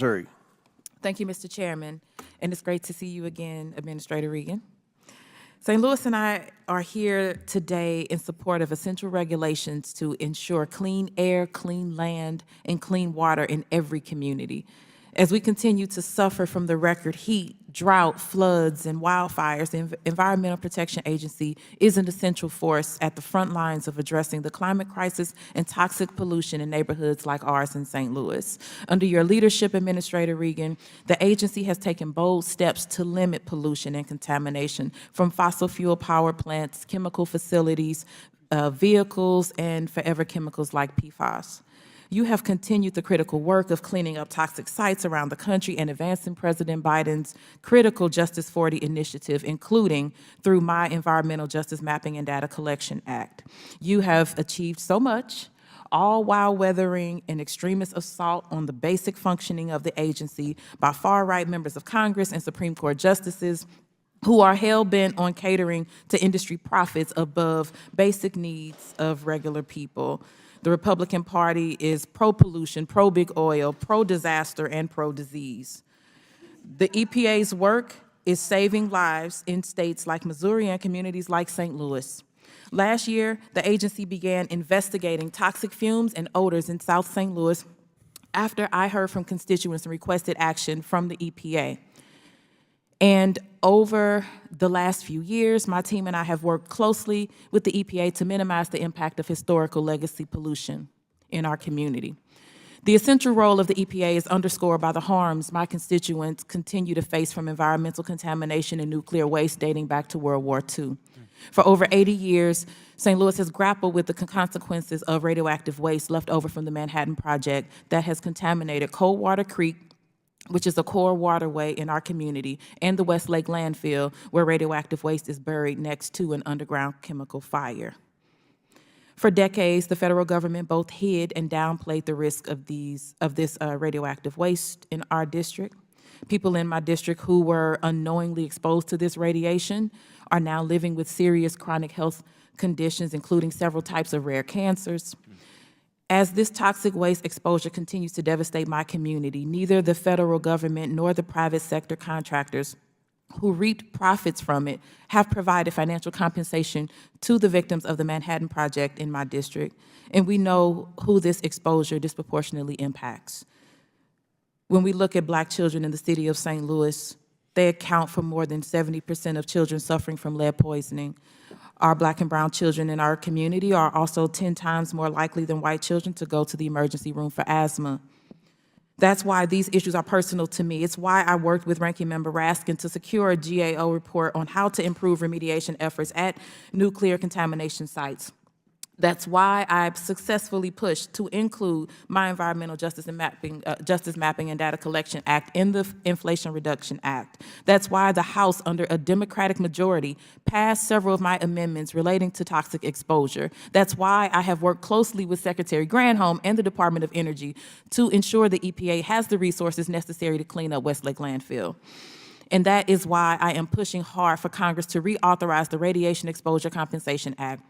Missouri. Thank you, Mr. Chairman, and it's great to see you again, Administrator Regan. St. Louis and I are here today in support of essential regulations to ensure clean air, clean land, and clean water in every community. As we continue to suffer from the record heat, drought, floods, and wildfires, the Environmental Protection Agency is an essential force at the front lines of addressing the climate crisis and toxic pollution in neighborhoods like ours in St. Louis. Under your leadership, Administrator Regan, the agency has taken bold steps to limit pollution and contamination from fossil fuel power plants, chemical facilities, vehicles, and forever chemicals like PFAS. You have continued the critical work of cleaning up toxic sites around the country and advancing President Biden's critical Justice 40 initiative, including through my Environmental Justice Mapping and Data Collection Act. You have achieved so much, all while weathering an extremist assault on the basic functioning of the agency by far-right members of Congress and Supreme Court justices who are hell-bent on catering to industry profits above basic needs of regular people. The Republican Party is pro-pollution, pro-big oil, pro-disaster, and pro-disease. The EPA's work is saving lives in states like Missouri and communities like St. Louis. Last year, the agency began investigating toxic fumes and odors in South St. Louis after I heard from constituents and requested action from the EPA. And over the last few years, my team and I have worked closely with the EPA to minimize the impact of historical legacy pollution in our community. The essential role of the EPA is underscored by the harms my constituents continue to face from environmental contamination and nuclear waste dating back to World War II. For over 80 years, St. Louis has grappled with the consequences of radioactive waste left over from the Manhattan Project that has contaminated Coldwater Creek, which is a core waterway in our community, and the Westlake landfill, where radioactive waste is buried next to an underground chemical fire. For decades, the federal government both hid and downplayed the risk of this radioactive waste in our district. People in my district who were unknowingly exposed to this radiation are now living with serious chronic health conditions, including several types of rare cancers. As this toxic waste exposure continues to devastate my community, neither the federal government nor the private sector contractors who reaped profits from it have provided financial compensation to the victims of the Manhattan Project in my district, and we know who this exposure disproportionately impacts. When we look at Black children in the city of St. Louis, they account for more than 70% of children suffering from lead poisoning. Our Black and brown children in our community are also 10 times more likely than white children to go to the emergency room for asthma. That's why these issues are personal to me. It's why I worked with Ranking Member Raskin to secure a GAO report on how to improve remediation efforts at nuclear contamination sites. That's why I've successfully pushed to include my Environmental Justice Mapping and Data Collection Act in the Inflation Reduction Act. That's why the House, under a Democratic majority, passed several of my amendments relating to toxic exposure. That's why I have worked closely with Secretary Granholm and the Department of Energy to ensure the EPA has the resources necessary to clean up Westlake landfill. And that is why I am pushing hard for Congress to reauthorize the Radiation Exposure Compensation Act,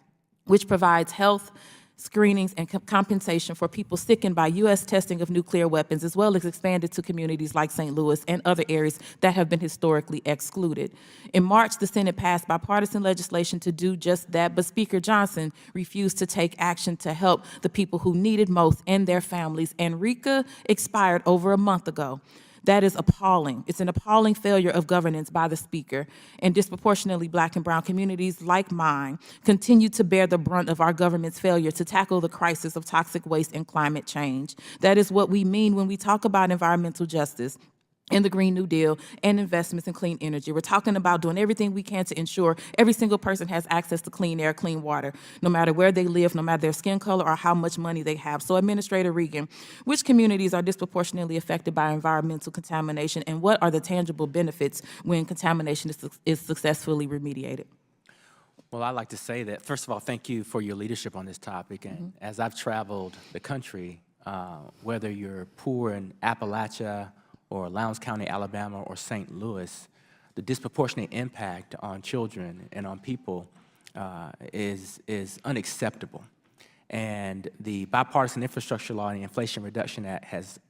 which provides health screenings and compensation for people sickened by U.S. testing of nuclear weapons, as well as expanded to communities like St. Louis and other areas that have been historically excluded. In March, the Senate passed bipartisan legislation to do just that, but Speaker Johnson refused to take action to help the people who need it most and their families, and RECA expired over a month ago. That is appalling. It's an appalling failure of governance by the Speaker, and disproportionately Black and brown communities like mine continue to bear the brunt of our government's failure to tackle the crisis of toxic waste and climate change. That is what we mean when we talk about environmental justice and the Green New Deal and investments in clean energy. We're talking about doing everything we can to ensure every single person has access to clean air, clean water, no matter where they live, no matter their skin color or how much money they have. So Administrator Regan, which communities are disproportionately affected by environmental contamination, and what are the tangible benefits when contamination is successfully remediated? Well, I'd like to say that, first of all, thank you for your leadership on this topic. And as I've traveled the country, whether you're poor in Appalachia or Lowndes County, Alabama, or St. Louis, the disproportionate impact on children and on people is unacceptable. And the Bipartisan Infrastructure Law and the Inflation Reduction Act has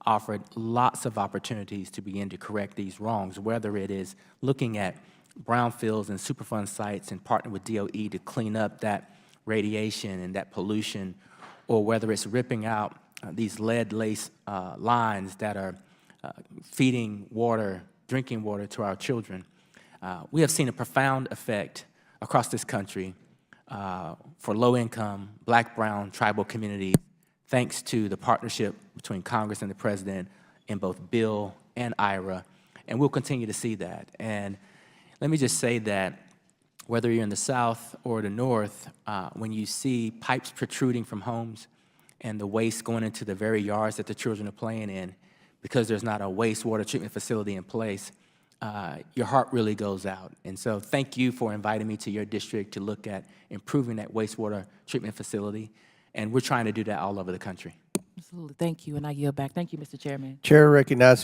offered lots of opportunities to begin to correct these wrongs, whether it is looking at brownfields and Superfund sites and partnering with DOE to clean up that radiation and that pollution, or whether it's ripping out these lead-laced lines that are feeding water, drinking water to our children. We have seen a profound effect across this country for low-income, Black, brown, tribal communities, thanks to the partnership between Congress and the President in both Bill and IRA, and we'll continue to see that. And let me just say that whether you're in the South or the North, when you see pipes protruding from homes and the waste going into the very yards that the children are playing in, because there's not a wastewater treatment facility in place, your heart really goes out. And so thank you for inviting me to your district to look at improving that wastewater treatment facility. And we're trying to do that all over the country. Absolutely. Thank you, and I yield back. Thank you, Mr. Chairman. Chair recognizes